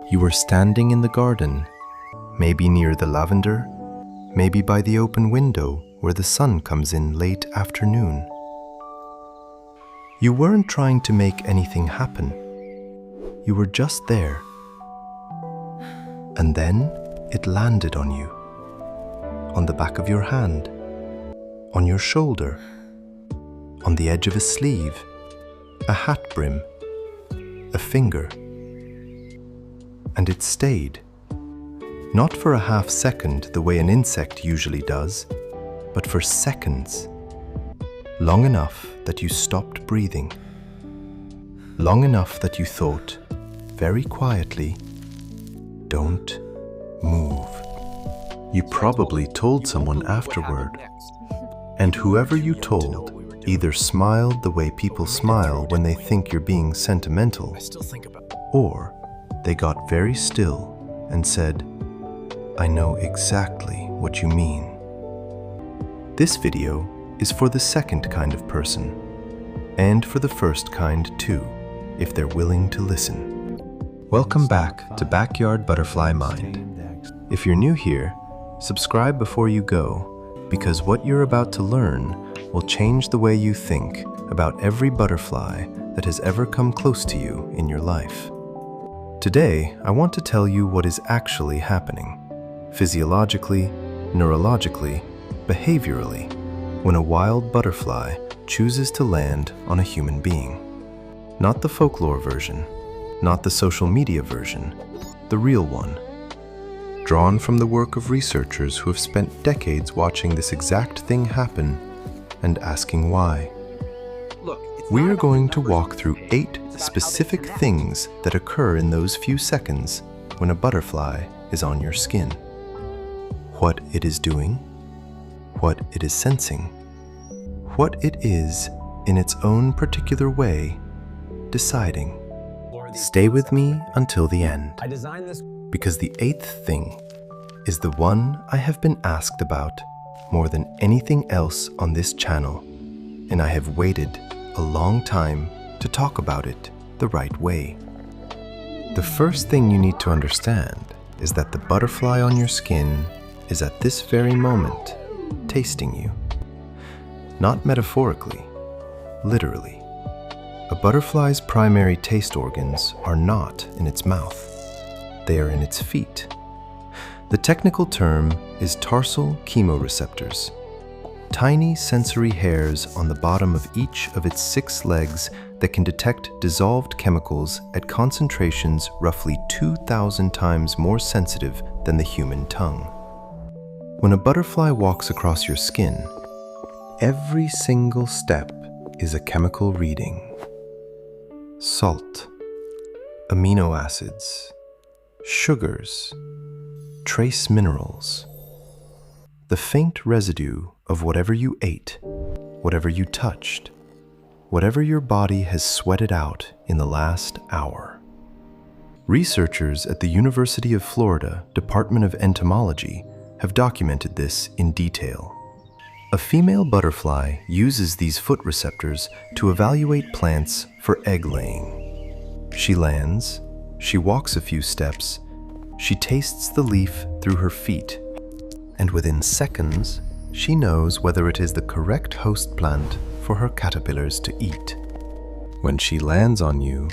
You were standing in the garden, maybe near the lavender, maybe by the open window where the sun comes in late afternoon. You weren't trying to make anything happen. You were just there. And then it landed on you, on the back of your hand, on your shoulder, on the edge of a sleeve, a hat brim, a finger. And it stayed, not for a half second the way an insect usually does, but for seconds, long enough that you stopped breathing, long enough that you thought, very quietly, "Don't move." You probably told someone afterward, and whoever you told either smiled the way people smile when they think you're being sentimental, or they got very still and said, "I know exactly what you mean." This video is for the second kind of person, and for the first kind too, if they're willing to listen. Welcome back to Backyard Butterfly Mind. If you're new here, subscribe before you go, because what you're about to learn will change the way you think about every butterfly that has ever come close to you in your life. Today, I want to tell you what is actually happening, physiologically, neurologically, behaviorally, when a wild butterfly chooses to land on a human being. Not the folklore version, not the social media version, the real one. Drawn from the work of researchers who have spent decades watching this exact thing happen and asking why. We are going to walk through 8 specific things that occur in those few seconds when a butterfly is on your skin. What it is doing, what it is sensing, what it is in its own particular way deciding. Stay with me until the end, because the 8th thing is the one I have been asked about more than anything else on this channel, and I have waited a long time to talk about it the right way. The first thing you need to understand is that the butterfly on your skin is at this very moment tasting you. Not metaphorically, literally. A butterfly's primary taste organs are not in its mouth. They are in its feet. The technical term is tarsal chemoreceptors, tiny sensory hairs on the bottom of each of its 6 legs that can detect dissolved chemicals at concentrations roughly 2,000 times more sensitive than the human tongue. When a butterfly walks across your skin, every single step is a chemical reading. Salt, amino acids, sugars, trace minerals, the faint residue of whatever you ate, whatever you touched, whatever your body has sweated out in the last hour. Researchers at the University of Florida Department of Entomology have documented this in detail. A female butterfly uses these foot receptors to evaluate plants for egg laying. She lands, she walks a few steps, she tastes the leaf through her feet, and within seconds, she knows whether it is the correct host plant for her caterpillars to eat. When she lands on you,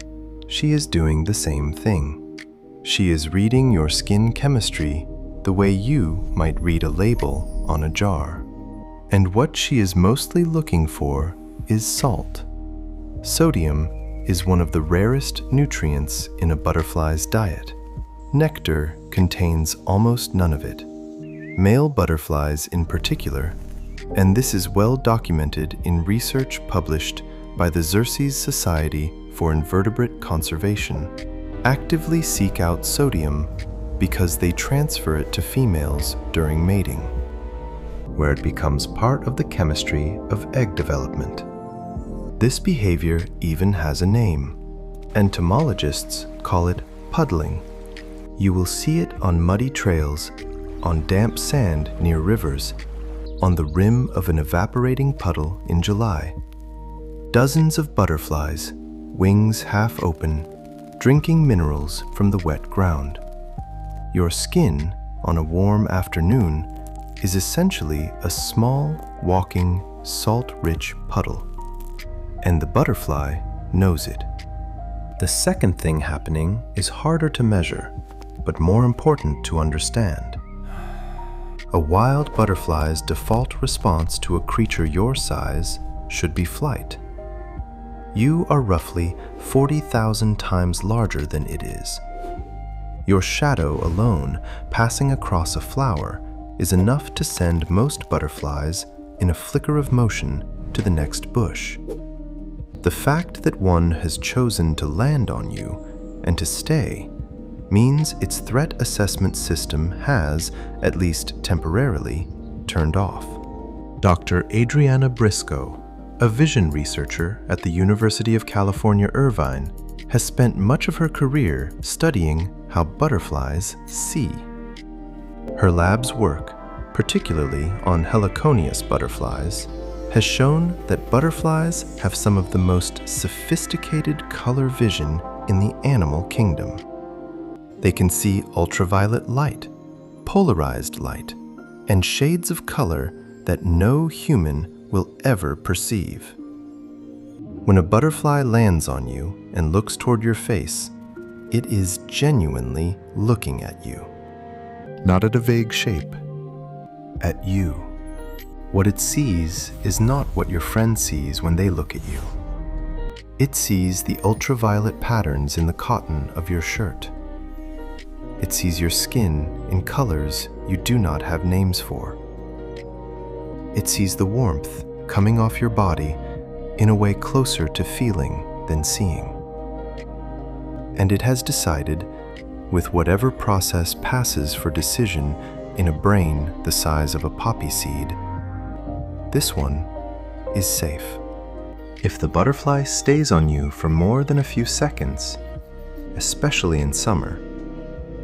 she is doing the same thing. She is reading your skin chemistry the way you might read a label on a jar. And what she is mostly looking for is salt. Sodium is one of the rarest nutrients in a butterfly's diet. Nectar contains almost none of it. Male butterflies in particular, and this is well documented in research published by the Xerces Society for Invertebrate Conservation, actively seek out sodium because they transfer it to females during mating, where it becomes part of the chemistry of egg development. This behavior even has a name. Entomologists call it puddling. You will see it on muddy trails, on damp sand near rivers, on the rim of an evaporating puddle in July. Dozens of butterflies, wings half open, drinking minerals from the wet ground. Your skin, on a warm afternoon, is essentially a small, walking, salt-rich puddle. And the butterfly knows it. The second thing happening is harder to measure, but more important to understand. A wild butterfly's default response to a creature your size should be flight. You are roughly 40,000 times larger than it is. Your shadow alone, passing across a flower, is enough to send most butterflies in a flicker of motion to the next bush. The fact that one has chosen to land on you and to stay means its threat assessment system has, at least temporarily, turned off. Dr. Adriana Briscoe, a vision researcher at the University of California, Irvine, has spent much of her career studying how butterflies see. Her lab's work, particularly on heliconius butterflies, has shown that butterflies have some of the most sophisticated color vision in the animal kingdom. They can see ultraviolet light, polarized light, and shades of color that no human will ever perceive. When a butterfly lands on you and looks toward your face, it is genuinely looking at you. Not at a vague shape, at you. What it sees is not what your friend sees when they look at you. It sees the ultraviolet patterns in the cotton of your shirt. It sees your skin in colors you do not have names for. It sees the warmth coming off your body in a way closer to feeling than seeing. And it has decided, with whatever process passes for decision in a brain the size of a poppy seed, this one is safe. If the butterfly stays on you for more than a few seconds, especially in summer,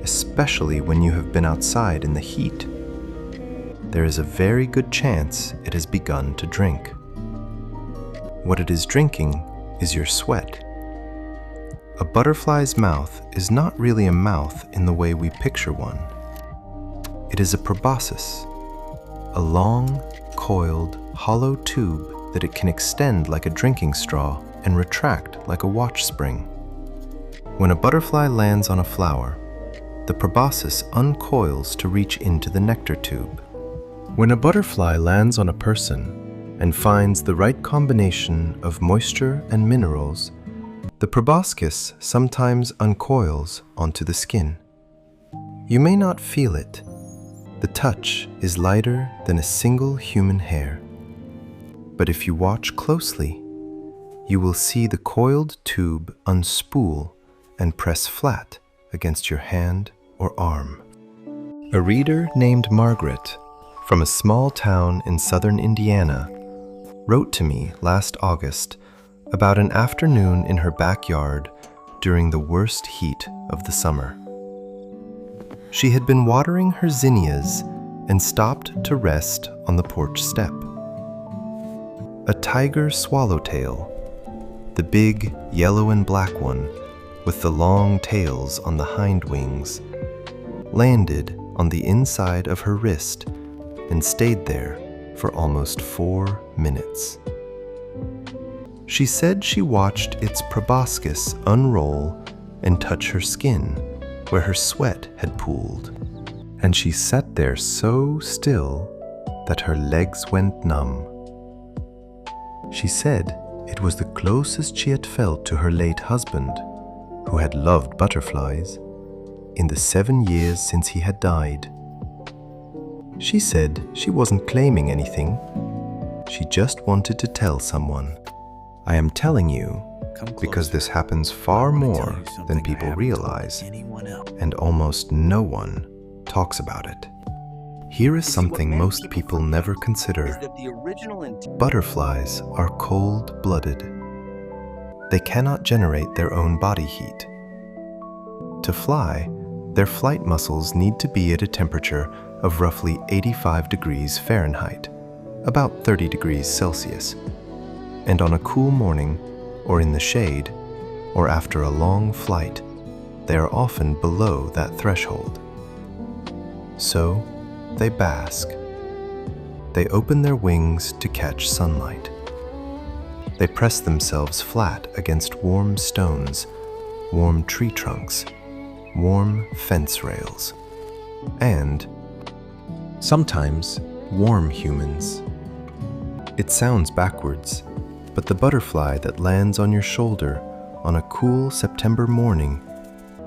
especially when you have been outside in the heat, there is a very good chance it has begun to drink. What it is drinking is your sweat. A butterfly's mouth is not really a mouth in the way we picture one. It is a proboscis, a long, coiled, hollow tube that it can extend like a drinking straw and retract like a watch spring. When a butterfly lands on a flower, the proboscis uncoils to reach into the nectar tube. When a butterfly lands on a person and finds the right combination of moisture and minerals, the proboscis sometimes uncoils onto the skin. You may not feel it. The touch is lighter than a single human hair. But if you watch closely, you will see the coiled tube unspool and press flat against your hand or arm. A reader named Margaret, from a small town in southern Indiana, wrote to me last August about an afternoon in her backyard during the worst heat of the summer. She had been watering her zinnias and stopped to rest on the porch step. A tiger swallowtail, the big yellow and black one with the long tails on the hind wings, landed on the inside of her wrist and stayed there for almost 4 minutes. She said she watched its proboscis unroll and touch her skin where her sweat had pooled, and she sat there so still that her legs went numb. She said it was the closest she had felt to her late husband, who had loved butterflies, in the 7 years since he had died. She said she wasn't claiming anything. She just wanted to tell someone. I am telling you because this happens far more than people realize, and almost no one talks about it. Here is something most people never consider. Butterflies are cold-blooded. They cannot generate their own body heat. To fly, their flight muscles need to be at a temperature of roughly 85 degrees Fahrenheit, about 30 degrees Celsius. And on a cool morning, or in the shade, or after a long flight, they are often below that threshold. So, they bask. They open their wings to catch sunlight. They press themselves flat against warm stones, warm tree trunks, warm fence rails, and sometimes warm humans. It sounds backwards, but the butterfly that lands on your shoulder on a cool September morning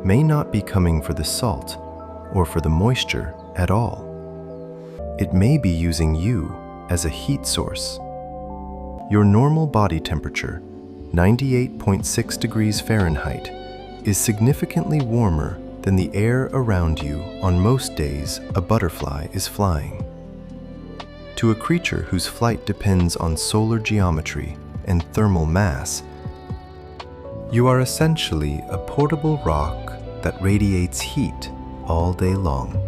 may not be coming for the salt or for the moisture at all. It may be using you as a heat source. Your normal body temperature, 98.6 degrees Fahrenheit, is significantly warmer than the air around you on most days a butterfly is flying. To a creature whose flight depends on solar geometry and thermal mass, you are essentially a portable rock that radiates heat all day long.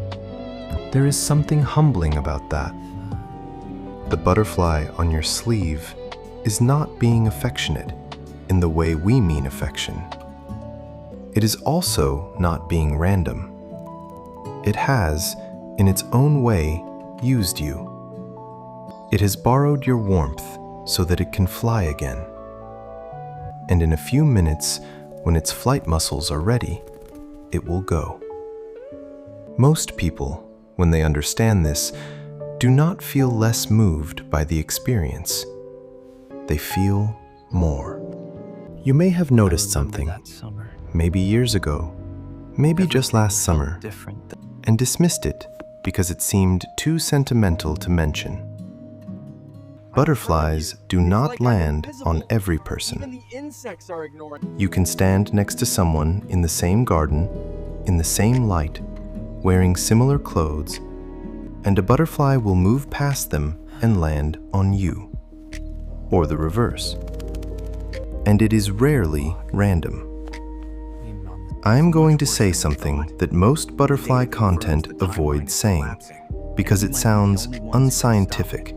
There is something humbling about that. The butterfly on your sleeve is not being affectionate in the way we mean affection. It is also not being random. It has, in its own way, used you. It has borrowed your warmth so that it can fly again. And in a few minutes, when its flight muscles are ready, it will go. Most people, when they understand this, do not feel less moved by the experience. They feel more. You may have noticed something, maybe years ago, maybe just last summer, and dismissed it because it seemed too sentimental to mention. Butterflies do not land on every person. You can stand next to someone in the same garden, in the same light, wearing similar clothes, and a butterfly will move past them and land on you, or the reverse. And it is rarely random. I'm going to say something that most butterfly content avoids saying, because it sounds unscientific,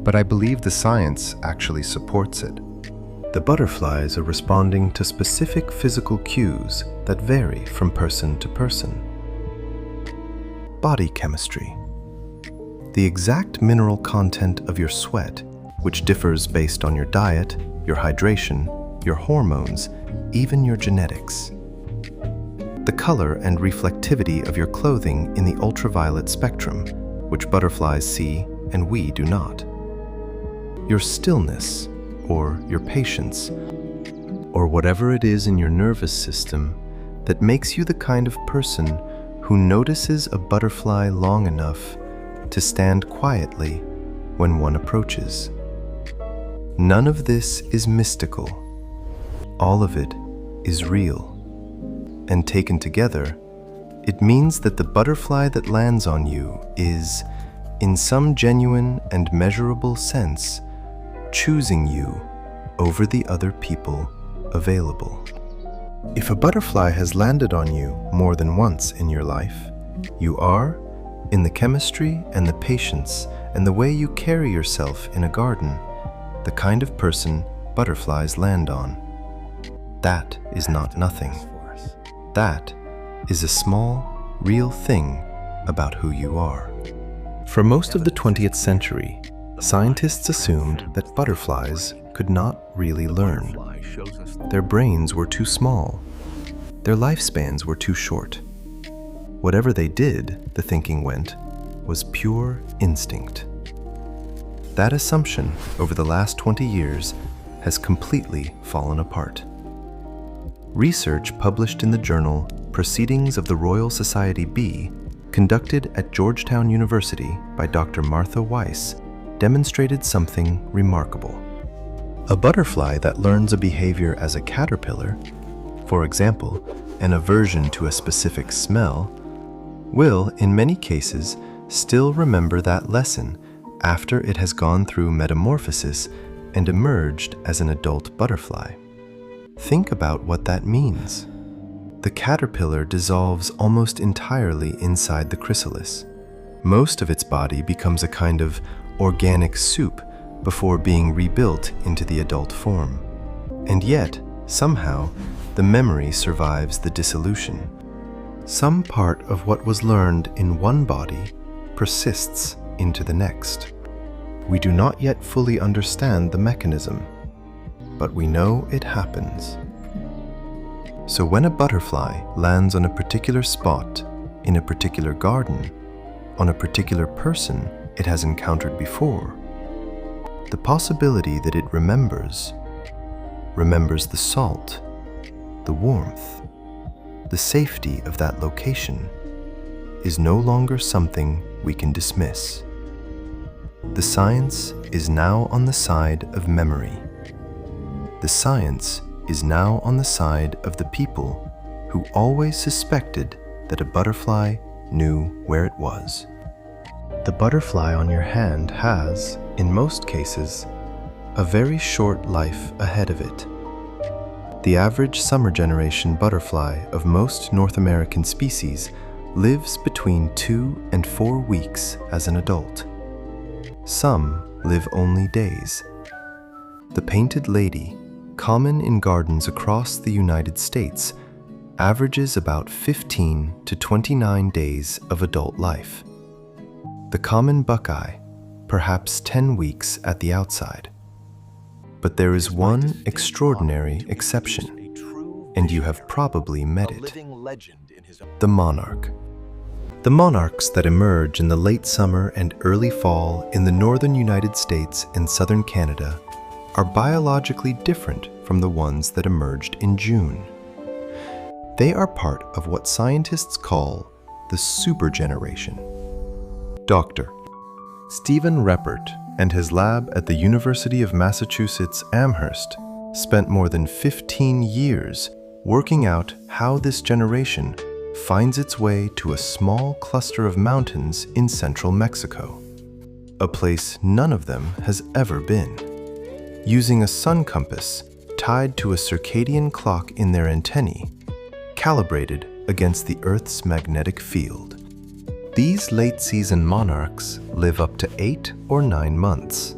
but I believe the science actually supports it. The butterflies are responding to specific physical cues that vary from person to person. Body chemistry. The exact mineral content of your sweat, which differs based on your diet, your hydration, your hormones, even your genetics. The color and reflectivity of your clothing in the ultraviolet spectrum, which butterflies see and we do not. Your stillness, or your patience, or whatever it is in your nervous system that makes you the kind of person who notices a butterfly long enough to stand quietly when one approaches. None of this is mystical. All of it is real. And taken together, it means that the butterfly that lands on you is, in some genuine and measurable sense, choosing you over the other people available. If a butterfly has landed on you more than once in your life, you are, in the chemistry and the patience and the way you carry yourself in a garden, the kind of person butterflies land on. That is not nothing. That is a small, real thing about who you are. For most of the 20th century, scientists assumed that butterflies could not really learn. Their brains were too small. Their lifespans were too short. Whatever they did, the thinking went, was pure instinct. That assumption, over the last 20 years, has completely fallen apart. Research published in the journal Proceedings of the Royal Society B, conducted at Georgetown University by Dr. Martha Weiss, demonstrated something remarkable. A butterfly that learns a behavior as a caterpillar, for example, an aversion to a specific smell, will, in many cases, still remember that lesson after it has gone through metamorphosis and emerged as an adult butterfly. Think about what that means. The caterpillar dissolves almost entirely inside the chrysalis. Most of its body becomes a kind of organic soup before being rebuilt into the adult form. And yet, somehow, the memory survives the dissolution. Some part of what was learned in one body persists into the next. We do not yet fully understand the mechanism, but we know it happens. So when a butterfly lands on a particular spot, in a particular garden, on a particular person it has encountered before, the possibility that it remembers the salt, the warmth, the safety of that location, is no longer something we can dismiss. The science is now on the side of memory. The science is now on the side of the people who always suspected that a butterfly knew where it was. The butterfly on your hand has, in most cases, a very short life ahead of it. The average summer generation butterfly of most North American species lives between 2 and 4 weeks as an adult. Some live only days. The painted lady, common in gardens across the United States, averages about 15 to 29 days of adult life. The common buckeye, perhaps 10 weeks at the outside. But there is one extraordinary exception, and you have probably met it: the monarch. The monarchs that emerge in the late summer and early fall in the northern United States and southern Canada are biologically different from the ones that emerged in June. They are part of what scientists call the supergeneration. Dr. Stephen Reppert and his lab at the University of Massachusetts Amherst spent more than 15 years working out how this generation finds its way to a small cluster of mountains in central Mexico, a place none of them has ever been. Using a sun compass tied to a circadian clock in their antennae, calibrated against the Earth's magnetic field. These late-season monarchs live up to 8 or 9 months.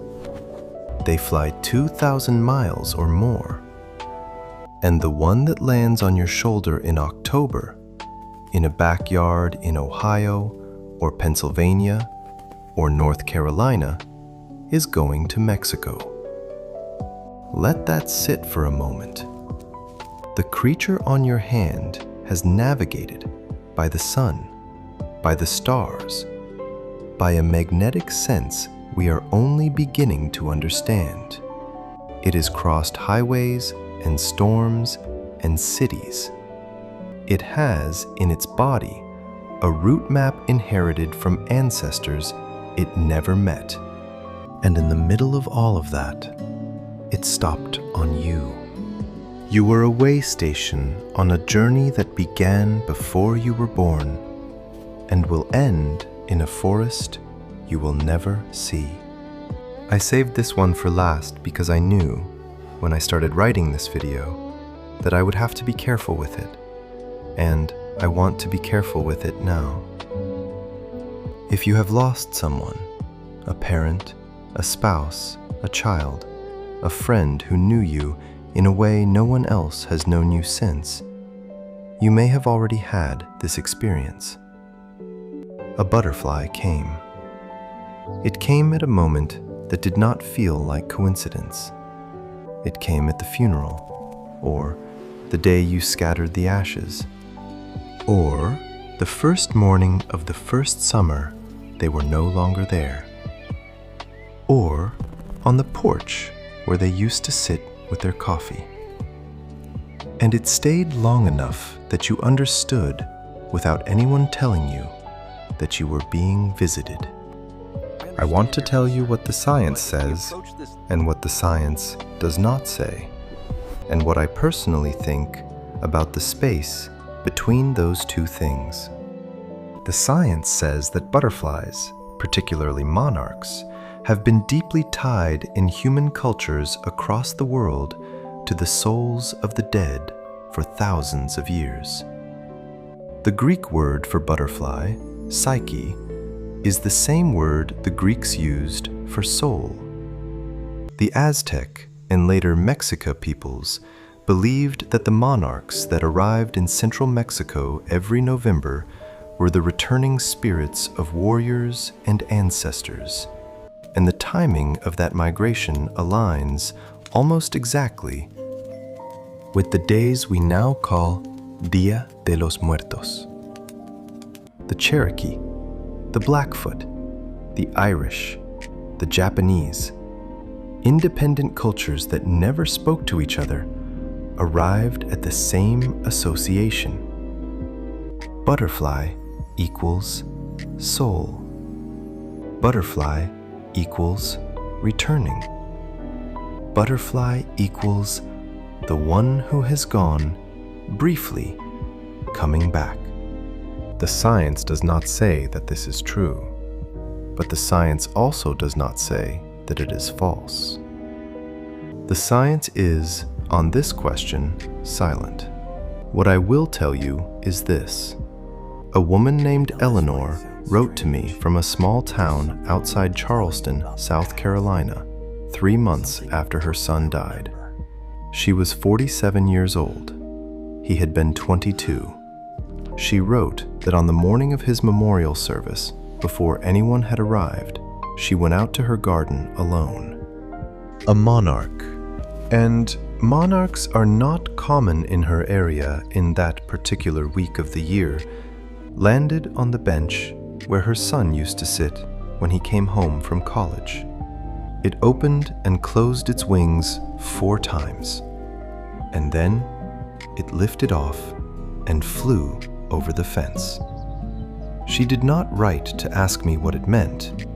They fly 2,000 miles or more. And the one that lands on your shoulder in October, in a backyard in Ohio or Pennsylvania or North Carolina, is going to Mexico. Let that sit for a moment. The creature on your hand has navigated by the sun, by the stars, by a magnetic sense we are only beginning to understand. It has crossed highways and storms and cities. It has in its body a route map inherited from ancestors it never met. And in the middle of all of that, it stopped on you. You were a way station on a journey that began before you were born and will end in a forest you will never see. I saved this one for last because I knew, when I started writing this video, that I would have to be careful with it, and I want to be careful with it now. If you have lost someone, a parent, a spouse, a child, a friend who knew you in a way no one else has known you since, you may have already had this experience. A butterfly came. It came at a moment that did not feel like coincidence. It came at the funeral, or the day you scattered the ashes, or the first morning of the first summer they were no longer there, or on the porch where they used to sit with their coffee. And it stayed long enough that you understood, without anyone telling you, that you were being visited. I want to tell you what the science says and what the science does not say, and what I personally think about the space between those two things. The science says that butterflies, particularly monarchs, have been deeply tied in human cultures across the world to the souls of the dead for thousands of years. The Greek word for butterfly, psyche, is the same word the Greeks used for soul. The Aztec and later Mexica peoples believed that the monarchs that arrived in central Mexico every November were the returning spirits of warriors and ancestors, and the timing of that migration aligns almost exactly with the days we now call Dia de los Muertos. The Cherokee, the Blackfoot, the Irish, the Japanese, independent cultures that never spoke to each other, arrived at the same association. Butterfly equals soul. Butterfly equals returning. Butterfly equals the one who has gone, briefly coming back. The science does not say that this is true, but the science also does not say that it is false. The science is, on this question, silent. What I will tell you is this. A woman named Eleanor wrote to me from a small town outside Charleston, South Carolina, 3 months after her son died. She was 47 years old. He had been 22. She wrote that on the morning of his memorial service, before anyone had arrived, she went out to her garden alone. A monarch. And monarchs are not common in her area in that particular week of the year, landed on the bench where her son used to sit when he came home from college. It opened and closed its wings 4 times, and then it lifted off and flew over the fence. She did not write to ask me what it meant.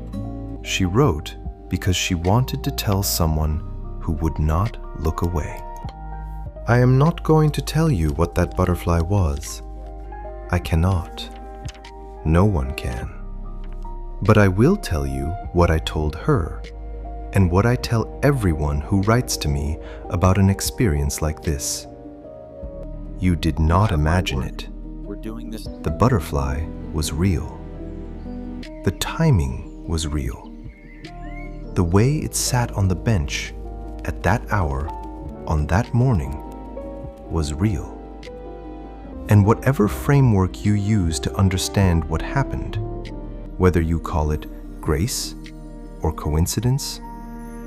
She wrote because she wanted to tell someone who would not look away. I am not going to tell you what that butterfly was. I cannot. No one can. But I will tell you what I told her, and what I tell everyone who writes to me about an experience like this. You did not imagine it. The butterfly was real. The timing was real. The way it sat on the bench at that hour, on that morning, was real. And whatever framework you use to understand what happened, whether you call it grace, or coincidence,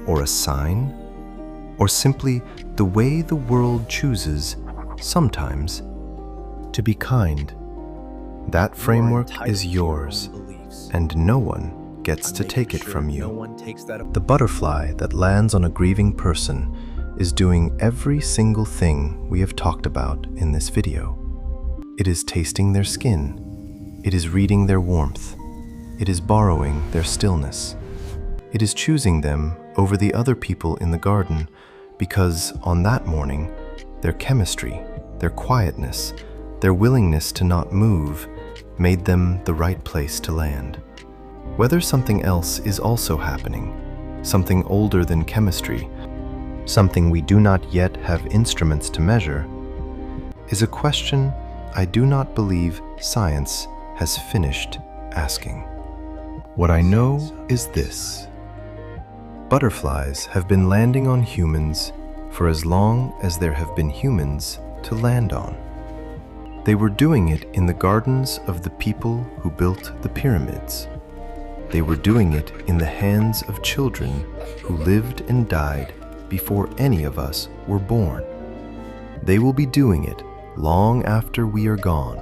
or a sign, or simply the way the world chooses, sometimes, to be kind, that framework is yours, and no one gets to take it from you. The butterfly that lands on a grieving person is doing every single thing we have talked about in this video. It is tasting their skin. It is reading their warmth. It is borrowing their stillness. It is choosing them over the other people in the garden because on that morning, their chemistry, their quietness, their willingness to not move made them the right place to land. Whether something else is also happening, something older than chemistry, something we do not yet have instruments to measure, is a question I do not believe science has finished asking. What I know is this. Butterflies have been landing on humans for as long as there have been humans to land on. They were doing it in the gardens of the people who built the pyramids. They were doing it in the hands of children who lived and died before any of us were born. They will be doing it long after we are gone,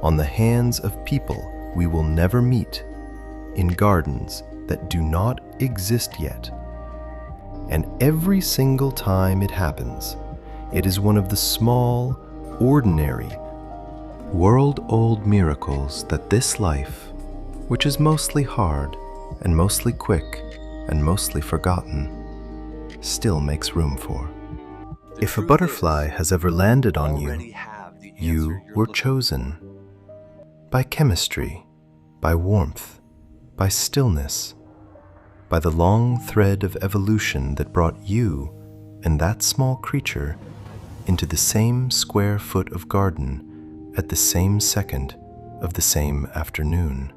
on the hands of people we will never meet, in gardens that do not exist yet. And every single time it happens, it is one of the small, ordinary, world-old miracles that this life, which is mostly hard and mostly quick and mostly forgotten, still makes room for. If a butterfly has ever landed on you, you were chosen. By chemistry, by warmth, by stillness, by the long thread of evolution that brought you and that small creature into the same square foot of garden at the same second of the same afternoon.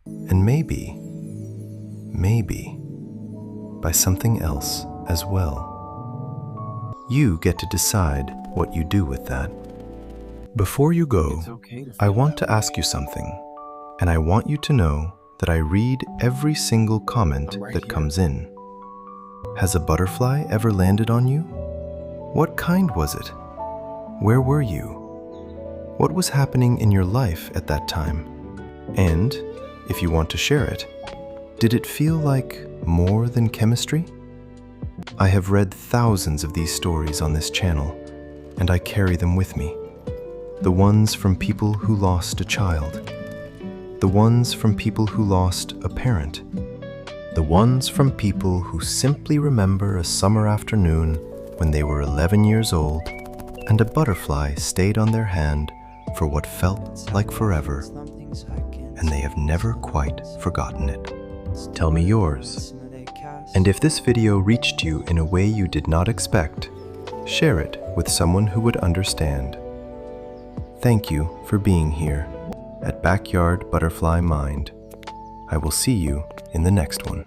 And maybe, by something else as well. You get to decide what you do with that. Before you go, I want to ask you something, and I want you to know that I read every single comment that comes in. Has a butterfly ever landed on you? What kind was it? Where were you? What was happening in your life at that time? And, if you want to share it, did it feel like more than chemistry? I have read thousands of these stories on this channel, and I carry them with me. The ones from people who lost a child. The ones from people who lost a parent. The ones from people who simply remember a summer afternoon when they were 11 years old and a butterfly stayed on their hand for what felt like forever, and they have never quite forgotten it. Tell me yours. And if this video reached you in a way you did not expect, share it with someone who would understand. Thank you for being here at Backyard Butterfly Mind. I will see you in the next one.